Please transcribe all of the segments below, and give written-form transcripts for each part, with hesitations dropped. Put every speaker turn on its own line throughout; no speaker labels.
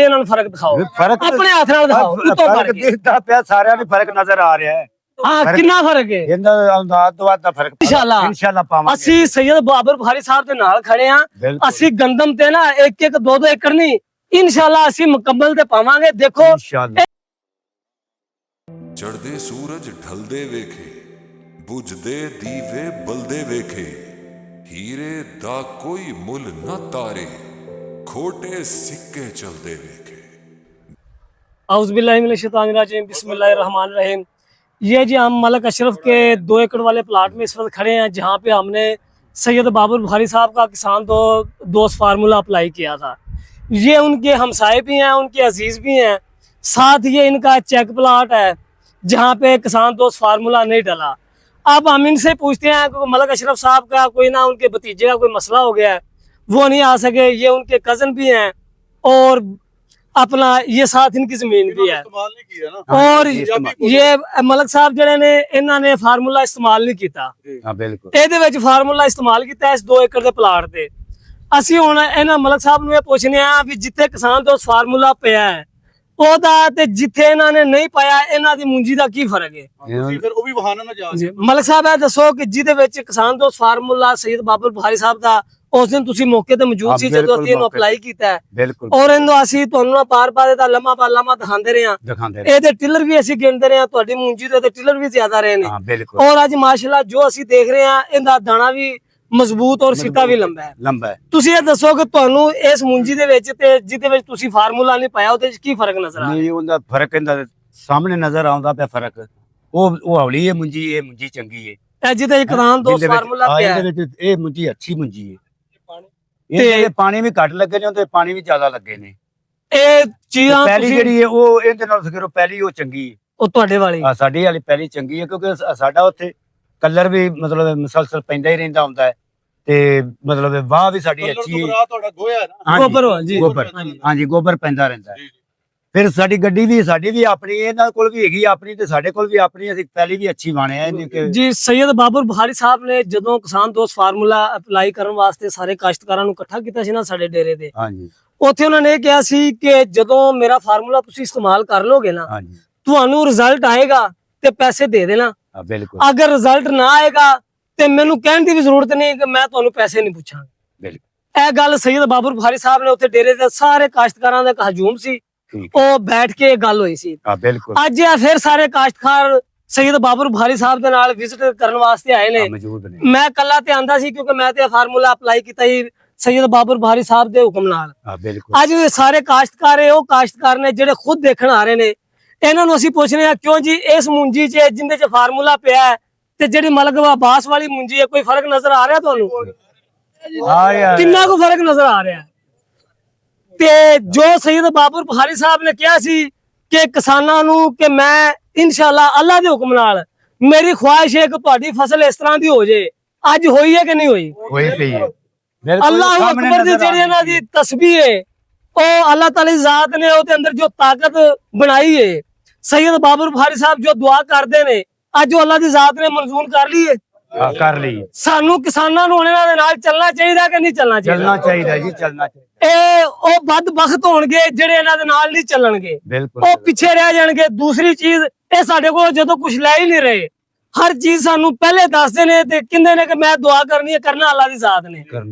ਇਹਨਾਂ ਨੂੰ ਫਰਕ ਦਿਖਾਓ,
ਫਰਕ
ਆਪਣੇ ਹੱਥ ਨਾਲ ਦਿਖਾਓ। ਉੱਤੋਂ
ਫਰਕ ਦਿਖਦਾ ਪਿਆ, ਸਾਰਿਆਂ ਨੂੰ ਫਰਕ ਨਜ਼ਰ ਆ ਰਿਹਾ ਹੈ।
ਹਾਂ, ਕਿੰਨਾ ਫਰਕ ਹੈ
ਇਹਨਾਂ ਅੰਦਾਜ਼ ਤੋਂ ਵੱਧ ਦਾ ਫਰਕ
ਇੰਸ਼ਾਅੱਲਾ
ਪਾਵਾਂਗੇ।
ਅਸੀਂ ਸੈयद ਬਾਬਰ ਬੁਖਾਰੀ ਸਾਹਿਬ ਦੇ ਨਾਲ ਖੜੇ ਆ। ਅਸੀਂ ਗੰਦਮ ਤੇ ਨਾ 1-1 2-2 ਏਕੜ ਨਹੀਂ, इंशाल्लाह ਅਸੀਂ ਮੁਕੰਮਲ ਤੇ ਪਾਵਾਂਗੇ। ਦੇਖੋ
इंशाल्लाह
ਚੜਦੇ ਸੂਰਜ ਢਲਦੇ ਵੇਖੇ, ਬੁਝਦੇ ਦੀਵੇ ਬਲਦੇ ਵੇਖੇ, ਹੀਰੇ ਦਾ ਕੋਈ ਮੁੱਲ ਨਾ ਤਾਰੇ, खोटे सिक्के चलते देखे।
औज़ुबिल्लाहि मिनश शैतानिर रजीम, बिस्मिल्लाहिर रहमानिर रहीम। ये जी हम मलक अशरफ के 2 एकड़ वाले प्लाट में इस वक्त खड़े हैं, जहाँ पे हमने सैयद बाबर बुखारी साहब का किसान दोस्त फार्मूला अप्लाई किया था। ये उनके हमसाए भी हैं, उनके अजीज़ भी हैं, साथ ये इनका चेक प्लाट है जहाँ पे किसान दोस्त फार्मूला नहीं डला। अब हम इनसे पूछते हैं कि मलक अशरफ साहब का कोई ना उनके भतीजे का कोई मसला हो गया है, वो नहीं आ सके। ये उनके कज़न भी हैं और अपना ये साथ इनकी जमीन भी है। और ये मलक साहब जड़े ने इन्होंने फार्मूला इस्तेमाल नहीं किया। ਇਹਦੇ ਵਿੱਚ फार्मूला इस्तेमाल किया इस 2 एकड़ ਦੇ ਪਲਾਟ ਤੇ। ਅਸੀਂ ਹੁਣ ਇਹਨਾਂ ਮਲਕ ਸਾਹਿਬ ਨੂੰ ਇਹ ਪੁੱਛਨੇ ਆ ਵੀ ਜਿੱਥੇ ਕਿਸਾਨ ਦੋਸਤ ਫਾਰਮੂਲਾ ਪਿਆ ਹੈ ਉਹਦਾ ਤੇ ਜਿੱਥੇ ਇਹਨਾਂ ਨੇ ਨਹੀਂ ਪਾਇਆ, ਇਹਨਾਂ ਦੀ ਮੁੰਜੀ ਦਾ ਕੀ ਫਰਕ ਹੈ?
ਤੁਸੀਂ ਫਿਰ ਉਹ ਵੀ ਬਹਾਨਾ ਨਾ ਜਾ
ਜੀ ਮਲਕ ਸਾਹਿਬ ਇਹ ਦੱਸੋ ਕਿ ਜਿਹਦੇ ਵਿੱਚ ਕਿਸਾਨ ਦੋਸਤ ਫਾਰਮੂਲਾ ਸੈयद ਬਾਬਰ ਬੁਖਾਰੀ ਸਾਹਿਬ ਦਾ ਉਸ ਦਿਨ ਤੁਸੀਂ ਮੌਕੇ ਤੇ ਮੌਜੂਦ ਸੀ ਜਦੋਂ ਅਸੀਂ ਇਹਨੂੰ ਅਪਲਾਈ ਕੀਤਾ ਔਰ ਇਹਨੂੰ ਅਸੀਂ ਤੁਹਾਨੂੰ ਬਾਰ-ਬਾਰ ਇਹਦਾ ਲੰਮਾ ਦਿਖਾਉਂਦੇ ਰਹੇ ਹਾਂ। ਇਹਦੇ ਟਿਲਰ ਵੀ ਅਸੀਂ ਗਿਣਦੇ ਰਹੇ ਹਾਂ, ਤੁਹਾਡੀ ਮੁੰਜੀ ਦੇ ਟਿਲਰ ਵੀ ਜ਼ਿਆਦਾ ਰਹੇ ਨੇ। ਔਰ ਅੱਜ ਮਾਸ਼ਾਅੱਲਾ ਜੋ ਅਸੀਂ ਦੇਖ ਰਹੇ ਹਾਂ ਇਹਦਾ ਦਾਣਾ ਵੀ ਮਜ਼ਬੂਤ ਔਰ ਸਿੱਟਾ ਵੀ ਲੰਬਾ ਹੈ। ਤੁਸੀਂ ਇਹ ਦੱਸੋ ਕਿ ਤੁਹਾਨੂੰ ਇਸ ਮੁੰਜੀ ਦੇ ਵਿੱਚ ਤੇ ਜਿਹਦੇ ਵਿੱਚ ਤੁਸੀਂ ਫਾਰਮੂਲਾ ਨਹੀਂ ਪਾਇਆ ਉਹਦੇ ਵਿੱਚ ਕੀ ਫਰਕ ਨਜ਼ਰ ਆ ਰਿਹਾ?
ਨਹੀਂ, ਉਹਦਾ ਫਰਕ ਇਹਦਾ ਸਾਹਮਣੇ ਨਜ਼ਰ ਆਉਂਦਾ ਪਿਆ ਫਰਕ। ਉਹ ਹੌਲੀ ਹੈ ਮੁੰਜੀ, ਇਹ ਮੁੰਜੀ ਚੰਗੀ ਹੈ।
ਇਹ ਜਿਹਦੇ ਕਿਸਾਨ ਦੋਸਤ ਫਾਰਮੂਲਾ ਪਿਆ
ਇਹਦੇ ਵਿੱਚ ਇਹ ਮੁੰਜੀ ਅੱਛੀ ਮੁੰਜੀ ਹੈ। ਇਹਦੇ ਪਾਣੀ ਵੀ ਘੱਟ ਲੱਗੇ ਨੇ, ਉਹਦੇ ਪਾਣੀ ਵੀ ਜ਼ਿਆਦਾ ਲੱਗੇ ਨੇ।
ਇਹ ਚੀਜ਼ਾਂ
ਪਹਿਲੀ ਜਿਹੜੀ ਹੈ ਉਹ ਇਹਦੇ ਨਾਲ ਫਿਕਰੋ, ਪਹਿਲੀ ਉਹ ਚੰਗੀ ਹੈ।
ਉਹ ਤੁਹਾਡੇ ਵਾਲੀ
ਸਾਡੀ ਵਾਲੀ ਪਹਿਲੀ ਚੰਗੀ ਹੈ ਕਿਉਂਕਿ ਸਾਡਾ ਉੱਥੇ ਕਲਰ ਵੀ ਮਤਲਬ ਮੁਸਲਸਲ ਪੈਂਦਾ ਹੀ ਰਹਿੰਦਾ ਹੁੰਦਾ ਹੈ ਤੇ ਮਤਲਬ ਵਾਹ ਵੀ ਸਾਡੀ ਅੱਛੀ ਹੈ।
ਤੁਹਾਡਾ ਗੋਇਆ ਨਾ
ਗੋਬਰ,
ਹਾਂਜੀ ਗੋਬਰ ਪੈਂਦਾ ਰਹਿੰਦਾ ਹੈ। ਫਿਰ ਸਾਡੀ ਗੱਡੀ ਵੀ ਸਾਡੀ ਵੀ ਆਪਣੀ, ਇਹਨਾਂ ਕੋਲ ਵੀ ਹੈਗੀ ਆਪਣੀ ਤੇ ਸਾਡੇ ਕੋਲ ਵੀ ਆਪਣੀ। ਅਸੀਂ ਪਹਿਲੀ ਵੀ ਅੱਛੀ ਬਾਣੇ ਆ
ਜੀ। ਸੈयद ਬਾਬਰ ਬੁਖਾਰੀ ਸਾਹਿਬ ਨੇ ਜਦੋਂ ਕਿਸਾਨ ਦੋਸਤ ਫਾਰਮੂਲਾ ਅਪਲਾਈ ਕਰਨ ਵਾਸਤੇ ਸਾਰੇ ਕਾਸ਼ਤਕਾਰਾਂ ਨੂੰ ਇਕੱਠਾ ਕੀਤਾ ਸੀ ਨਾ ਸਾਡੇ ਡੇਰੇ ਤੇ,
ਹਾਂਜੀ,
ਉੱਥੇ ਉਹਨਾਂ ਨੇ ਕਿਹਾ ਸੀ ਕਿ ਜਦੋਂ ਮੇਰਾ ਫਾਰਮੂਲਾ ਤੁਸੀਂ ਇਸਤੇਮਾਲ ਕਰ ਲੋਗੇ ਨਾ, ਤੁਹਾਨੂੰ ਰਿਜ਼ਲਟ ਆਏਗਾ ਤੇ ਪੈਸੇ ਦੇ ਦੇਣਾ।
ਬਿਲਕੁਲ।
ਅਗਰ ਰਿਜ਼ਲਟ ਨਾ ਆਏਗਾ ਤੇ ਮੈਨੂੰ ਕਹਿਣ ਦੀ ਵੀ ਜ਼ਰੂਰਤ ਨਹੀਂ ਕਿ ਮੈਂ ਤੁਹਾਨੂੰ ਪੈਸੇ ਨਹੀਂ ਪੁੱਛਾਂਗਾ। ਬਿਲਕੁਲ। ਇਹ ਗੱਲ ਸੈयद ਬਾਬਰ ਬੁਖਾਰੀ ਸਾਹਿਬ ਨੇ ਉੱਥੇ ਡੇਰੇ ਦੇ ਸਾਰੇ ਕਾਸ਼ਤਕਾਰਾਂ ਦਾ ਇੱਕ ਹਜੂਮ ਸੀ, ਉਹ ਬੈਠ ਕੇ ਗੱਲ ਹੋਈ ਸੀ। ਅੱਜ ਇਹ ਫਿਰ ਸਾਰੇ ਕਾਸ਼ਤਕਾਰ ਸੈयद ਬਾਬਰ ਬੁਖਾਰੀ ਸਾਹਿਬ ਦੇ ਨਾਲ ਵਿਜ਼ਿਟ ਕਰਨ ਵਾਸਤੇ ਆਏ ਨੇ। ਮੈਂ ਕੱਲਾ ਤੇ ਆਂਦਾ ਸੀ ਕਿਉਂਕਿ ਮੈਂ ਤੇ ਫਾਰਮੂਲਾ ਅਪਲਾਈ ਕੀਤਾ ਸੀ ਸੈयद ਬਾਬਰ ਬੁਖਾਰੀ ਸਾਹਿਬ ਦੇ ਹੁਕਮ ਨਾਲ। ਅੱਜ ਇਹ ਸਾਰੇ ਕਾਸ਼ਤਕਾਰ ਉਹ ਕਾਸ਼ਤਕਾਰ ਨੇ ਜਿਹੜੇ ਖੁਦ ਦੇਖਣ ਆ ਰਹੇ ਨੇ। ਇਹਨਾਂ ਨੂੰ ਅਸੀਂ ਪੁੱਛ ਰਹੇ ਹਾਂ ਕਿਉਂ ਜੀ ਇਸ ਮੁੰਜੀ 'ਚ ਜਿੰਦੇ 'ਚ ਫਾਰਮੂਲਾ ਪਿਆ ਹੈ ਤੇ ਜਿਹੜੀ ਮਲਕ ਅਬਾਸ ਵਾਲੀ ਮੁੰਜੀ ਹੈ, ਕੋਈ ਫਰਕ ਨਜ਼ਰ ਆ ਰਿਹਾ ਤੁਹਾਨੂੰ? ਕਿੰਨਾ ਕੁ ਫਰਕ ਨਜ਼ਰ ਆ ਰਿਹਾ? ਤੇ ਜੋ ਸੈयद ਬਾਬਰ ਬੁਖਾਰੀ ਸਾਹਿਬ ਨੇ ਕਿਹਾ ਸੀ ਕਿ ਕਿਸਾਨਾਂ ਨੂੰ ਕਿ ਮੈਂ ਇਨਸ਼ਾਅੱਲਾ ਅੱਲਾ ਦੇ ਹੁਕਮ ਨਾਲ ਮੇਰੀ ਖੁਆਇਸ਼ ਹੈ ਕਿ ਤੁਹਾਡੀ ਫਸਲ ਇਸ ਤਰ੍ਹਾਂ ਦੀ ਹੋ ਜੇ, ਅੱਜ ਹੋਈ ਹੈ ਕਿ ਨਹੀਂ ਹੋਈ?
ਹੋਈ ਪਈ ਹੈ।
ਅੱਲਾਹੁ ਅਕਬਰ ਦੀ ਜਿਹੜੀ ਇਹਨਾਂ ਦੀ ਤਸਬੀਹ ਹੈ ਉਹ ਅੱਲਾਹ ਤਾਲਾ ਦੀ ਜ਼ਾਤ ਨੇ ਉਹਦੇ ਅੰਦਰ ਜੋ ਤਾਕਤ ਬਣਾਈ ਹੈ। सैयद बाबर बुखारी साहब जो दुआ करते ने ਅੱਜ ਉਹ ਅੱਲਾ ਦੀ ਜ਼ਾਤ ਨੇ ਮਨਜ਼ੂਰ ਕਰ ਲਈ। ਸਾਨੂੰ ਕਿਸਾਨਾਂ ਨੂੰ ਉਹਨਾਂ ਦੇ ਨਾਲ ਚੱਲਣਾ ਚਾਹੀਦਾ ਕਿ ਨਹੀਂ ਚੱਲਣਾ ਚਾਹੀਦਾ?
ਚੱਲਣਾ ਚਾਹੀਦਾ ਜੀ, ਚੱਲਣਾ ਚਾਹੀਦਾ।
ਇਹ ਉਹ ਬਦਬਖਤ ਹੋਣਗੇ ਜਿਹੜੇ ਇਹਨਾਂ ਦੇ ਨਾਲ ਨਹੀਂ ਚੱਲਣਗੇ, ਉਹ ਪਿੱਛੇ ਰਹਿ ਜਾਣਗੇ। ਦੂਸਰੀ ਚੀਜ਼, ਇਹ ਸਾਡੇ ਕੋਲ ਜਦੋਂ ਕੁਝ ਲੈ ਹੀ ਨਹੀਂ ਰਹੇ, ਹਰ ਚੀਜ਼ ਸਾਨੂੰ ਪਹਿਲੇ ਦੱਸਦੇ ਨੇ ਤੇ ਕਹਿੰਦੇ ਨੇ ਕਿ ਮੈਂ ਦੁਆ ਕਰਨੀ ਹੈ, ਕਰਨਾ ਅੱਲਾ ਦੀ ਜ਼ਾਤ ਨੇ।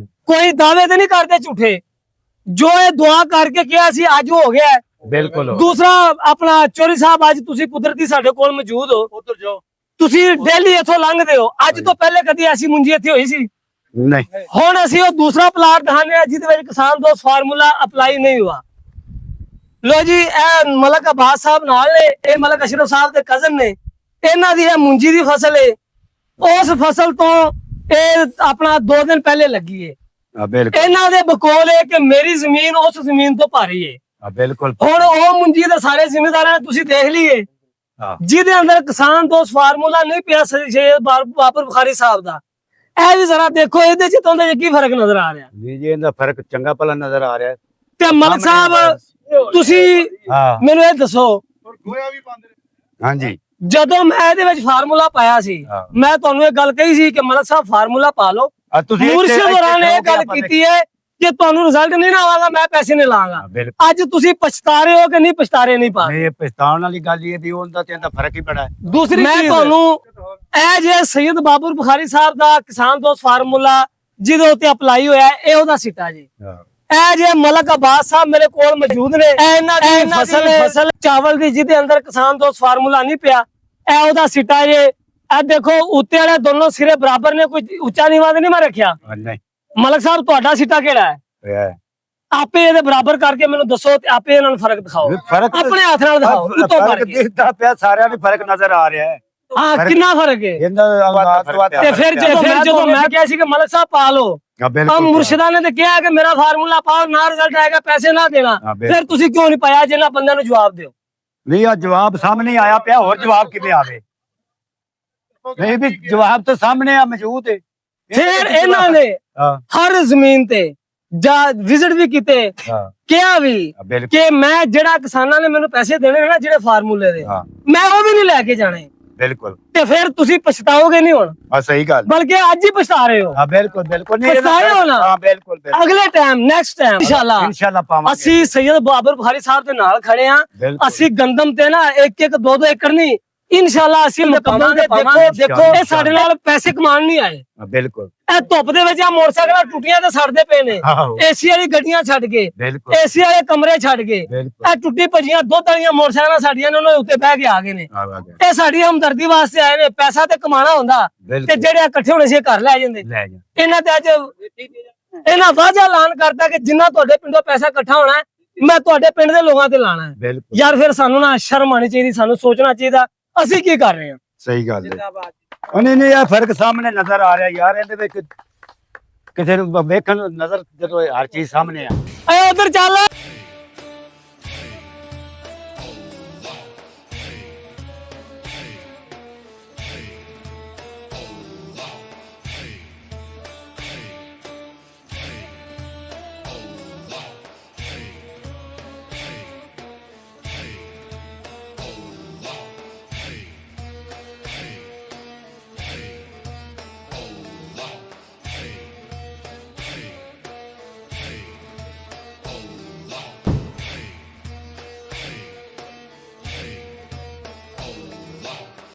ਕੋਈ ਦਾਅਵੇ ਤੇ ਨਹੀਂ ਕਰਦੇ ਝੂਠੇ। ਜੋ ਇਹ ਦੁਆ ਕਰਕੇ ਕਿਹਾ ਸੀ ਅੱਜ ਹੋ ਗਿਆ।
ਬਿਲਕੁਲ।
ਦੂਸਰਾ ਆਪਣਾ ਚੋਰੀ ਸਾਹਿਬ, ਅੱਜ ਤੁਸੀਂ ਕੁਦਰਤੀ ਸਾਡੇ ਕੋਲ ਮੌਜੂਦ ਹੋ,
ਉਧਰ ਜਾਓ।
ਤੁਸੀਂ ਡੇਲੀ ਇੱਥੋਂ ਲੰਘਦੇ ਹੋ। ਅੱਜ ਤੋਂ ਪਹਿਲੇ ਕਦੀ ਐਸੀ ਮੁੰਜੀ ਇੱਥੇ ਹੋਈ ਸੀ?
ਨਹੀਂ।
ਹੁਣ ਅਸੀਂ ਉਹ ਦੂਸਰਾ ਪਲਾਟ ਦਿਖਾਣੇ ਆ ਜਿਹਦੇ ਵਿੱਚ ਕਿਸਾਨ ਦੋਸਤ ਫਾਰਮੂਲਾ ਅਪਲਾਈ ਨਹੀਂ ਹੁਆ। ਲੋ ਜੀ, ਇਹ ਮਲਕ ਅਬਾਸ ਸਾਹਿਬ ਨਾਲ ਨੇ, ਇਹ ਮਲਕ ਅਸ਼ਰਫ ਸਾਹਿਬ ਦੇ ਕਜ਼ਨ ਨੇ। ਇਹਨਾਂ ਦੀ ਇਹ ਮੁੰਜੀ ਦੀ ਫਸਲ ਹੈ। ਉਸ ਫਸਲ ਤੋਂ ਇਹ ਆਪਣਾ 2 ਦਿਨ ਪਹਿਲੇ ਲੱਗੀ ਹੈ। ਇਹਨਾਂ ਦੇ ਬਕੌਲ ਹੈ ਕਿ ਮੇਰੀ ਜ਼ਮੀਨ ਉਸ ਜ਼ਮੀਨ ਤੋਂ ਭਾਰੀ ਹੈ।
ਬਿਲकुल।
ਹੁਣ ਉਹ ਮੁੰਜੀ ਦੇ ਸਾਰੇ ਜ਼ਿੰਮੇਦਾਰਾਂ ਨੇ ਤੁਸੀਂ ਦੇਖ ਲਈਏ ਜਿਹਦੇ ਅੰਦਰ ਕਿਸਾਨ ਦੋਸਤ ਫਾਰਮੂਲਾ ਨਹੀਂ ਪਿਆ ਸੈयद ਬਾਬਰ ਬੁਖਾਰੀ ਸਾਹਿਬ ਦਾ। ਇਹ ਵੀ ਜ਼ਰਾ ਦੇਖੋ ਇਹਦੇ ਚ ਤੁਹਾਨੂੰ ਕੀ ਫਰਕ ਨਜ਼ਰ ਆ ਰਿਹਾ?
ਜੀ ਇਹਦਾ ਫਰਕ ਚੰਗਾ ਭਲਾ ਨਜ਼ਰ ਆ ਰਿਹਾ।
ਤੇ ਮਲਕ ਸਾਹਿਬ ਤੁਸੀਂ ਮੈਨੂੰ ਇਹ ਦੱਸੋ,
ਗੋਇਆ ਵੀ ਪਾਉਂਦੇ ਨੇ?
ਹਾਂਜੀ।
ਜਦੋਂ ਮੈਂ ਇਹਦੇ ਵਿੱਚ ਫਾਰਮੂਲਾ ਪਾਇਆ ਸੀ, ਮੈਂ ਤੁਹਾਨੂੰ ਇਹ ਗੱਲ ਕਹੀ ਸੀ ਕਿ ਮਲਕ ਸਾਹਿਬ ਫਾਰਮੂਲਾ ਪਾ ਲਓ। ਮੁਰਸ਼ਿਦ ਹੋਰਾਂ ਨੇ ਇਹ ਗੱਲ ਕੀਤੀ ਹੈ ਕਿ ਤੁਹਾਨੂੰ ਰਿਜ਼ਲਟ ਨਹੀਂ ਨਾ ਆਵਾਂਗਾ ਮੈਂ ਪੈਸੇ ਨਹੀਂ ਲਾਂਗਾ।
ਬਿਲਕੁਲ
ਅੱਜ ਤੁਸੀਂ ਪਛਤਾ ਰਹੇ ਹੋ ਕਿ ਨਹੀਂ ਪਛਤਾ ਰਹੇ ਨਹੀਂ ਪਾ
ਨਹੀਂ, ਇਹ ਪਛਤਾਉਣ ਵਾਲੀ ਗੱਲ ਇਹ ਵੀ ਉਹਦਾ ਤੇ ਇਹਦਾ ਫਰਕ ਹੀ ਬੜਾ ਹੈ।
ਦੂਸਰੀ ਮੈਂ ਤੁਹਾਨੂੰ ਇਹ ਜੇ ਸੈਯਦ ਬਾਬਰ ਬੁਖਾਰੀ ਸਾਹਿਬ ਦਾ ਕਿਸਾਨ ਦੋਸਤ ਫਾਰਮੂਲਾ ਜਿਹਦੇ ਉੱਤੇ ਅਪਲਾਈ ਹੋਇਆ ਹੈ, ਇਹ ਉਹਦਾ ਸਿੱਟਾ ਜੀ। ਇਹ ਜੇ ਮਲਕ ਅਬਾਸ ਸਾਹਿਬ ਮੇਰੇ ਕੋਲ ਮੌਜੂਦ ਨੇ, ਇਹ ਇਹਨਾਂ ਦੀ ਫਸਲ ਚਾਵਲ ਦੀ ਜਿਹਦੇ ਅੰਦਰ ਕਿਸਾਨ ਦੋਸਤ ਫਾਰਮੂਲਾ ਨਹੀਂ ਪਿਆ, ਇਹ ਉਹਦਾ ਸਿੱਟਾ ਜੇ। ਇਹ ਦੇਖੋ ਉੱਤੇ ਵਾਲੇ ਦੋਨੋਂ ਸਿਰੇ ਬਰਾਬਰ ਨੇ, ਕੋਈ ਉੱਚਾ ਨੀਵਾਂ ਤੇ ਨਹੀਂ ਮੈਂ ਰੱਖਿਆ।
ਨਹੀਂ
ਮਲਕ ਸਾਹਿਬ ਤੁਹਾਡਾ ਸਿੱਟਾ ਕਿਹੜਾ ਹੈ? ਆਪੇ ਇਹਦੇ ਬਰਾਬਰ ਕਰਕੇ ਮੈਨੂੰ ਦੱਸੋ ਤੇ ਆਪੇ ਇਹਨਾਂ ਨੂੰ ਫਰਕ ਦਿਖਾਓ,
ਫਰਕ
ਆਪਣੇ ਹੱਥ ਨਾਲ ਦਿਖਾਓ ਉੱਤੋਂ
ਫਰਕ
ਕਰਕੇ।
ਦਿਖਦਾ ਪਿਆ, ਸਾਰਿਆਂ ਨੂੰ ਫਰਕ ਨਜ਼ਰ ਆ ਰਿਹਾ ਹੈ।
ਹਾਂ ਕਿੰਨਾ ਫਰਕ ਹੈ? ਤੇ ਫਿਰ ਜਦੋਂ ਮੈਂ ਕਿਹਾ ਸੀ ਕਿ ਮਲਕ ਸਾਹਿਬ ਪਾ ਲਓ, ਆ ਮੁਰਸ਼ਿਦਾ ਨੇ ਤੇ ਕਿਹਾ ਕਿ ਮੇਰਾ ਫਾਰਮੂਲਾ ਪਾਓ ਨਾ ਰਿਜ਼ਲਟ ਆਏਗਾ ਪੈਸੇ ਨਾ ਦੇਣਾ, ਫਿਰ ਤੁਸੀਂ ਕਿਉਂ ਨਹੀਂ ਪਾਇਆ? ਜਿਹਨਾਂ ਬੰਦਿਆਂ ਨੂੰ ਜਵਾਬ ਦਿਓ।
ਨਹੀਂ ਆ ਜਵਾਬ ਸਾਹਮਣੇ ਆਇਆ ਪਿਆ, ਹੋਰ ਜਵਾਬ ਕਿਵੇਂ ਆਵੇ? ਨਹੀਂ ਵੀ ਜਵਾਬ ਤਾਂ ਸਾਹਮਣੇ ਆ ਮੌਜੂਦ ਹੈ।
ਫਿਰ ਇਹਨਾਂ ਨੇ ਹਰ ਜ਼ਮੀਨ ਤੇ ਜਾ ਵਿਜ਼ਿਟ ਵੀ ਕੀਤੇ, ਕਿਹਾ ਵੀ ਕਿ ਮੈਂ ਜਿਹੜਾ ਕਿਸਾਨਾਂ ਨੇ ਮੈਨੂੰ ਪੈਸੇ ਦੇਣੇ ਨੇ ਨਾ ਜਿਹੜੇ ਫਾਰਮੂਲੇ ਦੇ, ਮੈਂ ਉਹ ਵੀ ਨਹੀਂ ਲੈ ਕੇ ਜਾਣੇ।
ਬਿਲਕੁਲ।
ਤੇ ਫਿਰ ਤੁਸੀਂ ਪਛਤਾਓਗੇ ਨਹੀਂ ਹੁਣ,
ਸਹੀ ਗੱਲ,
ਬਲਕਿ ਅੱਜ ਹੀ ਪਛਤਾ ਰਹੇ ਹੋ।
ਬਿਲਕੁਲ ਬਿਲकुल
ਪਛਤਾਏ ਹੋ ਨਾ?
ਬਿਲकुल
ਅਗਲੇ ਟਾਈਮ ਨੈਕਸਟ ਟਾਈਮ
ਇਨਸ਼ਾਅੱਲਾ ਪਾਵਾਂਗੇ।
ਅਸੀਂ ਸੈਯਦ ਬਾਬਰ ਬੁਖਾਰੀ ਸਾਹਿਬ ਦੇ ਨਾਲ ਖੜੇ ਆ। ਅਸੀਂ ਗੰਦਮ ਤੇ ਨਾ 1-1 2-2 ਏਕੜ ਨਹੀਂ, ਇਨਸ਼ਾਅੱਲਾ ਅਸੀਂ ਮੁਕੰਮਲ ਦੇਖੋ ਇਹ ਸਾਡੇ ਨਾਲ ਪੈਸੇ ਕਮਾਉਣ ਨਹੀਂ ਆਏ।
ਬਿਲकुल।
ਇਹ ਧੁੱਪ ਦੇ ਵਿੱਚ ਆ ਮੋਟਰਸਾਈਕਲਾਂ ਟੁੱਟੀਆਂ ਤੇ ਸੜਦੇ ਪਏ ਨੇ, ਏਸੀ ਵਾਲੀ ਗੱਡੀਆਂ ਛੱਡ ਕੇ, ਏਸੀ ਵਾਲੇ ਕਮਰੇ ਛੱਡ ਕੇ, ਇਹ ਟੁੱਟੀ ਭਜੀਆਂ ਦੁੱਧ ਵਾਲੀਆਂ ਮੋਟਰਸਾਈਕਲਾਂ ਸਾਡੀਆਂ ਨੇ ਉਹਨਾਂ ਦੇ ਉੱਤੇ ਬਹਿ ਕੇ ਆ ਗਏ ਨੇ। ਇਹ ਸਾਡੀ ਹਮਦਰਦੀ ਵਾਸਤੇ ਆਏ ਨੇ। ਪੈਸਾ ਤੇ ਕਮਾਣਾ ਹੁੰਦਾ ਤੇ ਜਿਹੜੇ ਇਕੱਠੇ ਹੋਣੇ ਸੀ ਘਰ ਲੈ ਜਾਂਦੇ। ਇਹਨਾਂ ਤੇ ਅੱਜ ਇਹਨਾਂ ਵਾਅਦਾ ਐਲਾਨ ਕਰਤਾ ਕਿ ਜਿੰਨਾ ਤੁਹਾਡੇ ਪਿੰਡੋਂ ਪੈਸਾ ਇਕੱਠਾ ਹੋਣਾ ਮੈਂ ਤੁਹਾਡੇ ਪਿੰਡ ਦੇ ਲੋਕਾਂ ਤੇ ਲਾਣਾ ਹੈ। ਯਾਰ ਫਿਰ ਸਾਨੂੰ ਨਾ ਸ਼ਰਮ ਆਣੀ ਚਾਹੀਦੀ, ਸਾਨੂੰ ਸੋਚਣਾ ਚਾਹੀਦਾ ਅਸੀਂ ਕੀ ਕਰ ਰਹੇ ਹਾਂ।
ਸਹੀ ਗੱਲ ਹੈ। ਨਹੀਂ ਇਹ ਫਰਕ ਸਾਹਮਣੇ ਨਜ਼ਰ ਆ ਰਿਹਾ ਯਾਰ, ਇਹਦੇ ਵਿੱਚ ਕਿਸੇ ਨੂੰ ਵੇਖਣ ਨੂੰ ਨਜ਼ਰ ਜਦੋਂ ਹਰ ਚੀਜ਼ ਸਾਹਮਣੇ ਆ।
ਏ ਉਧਰ ਚੱਲ।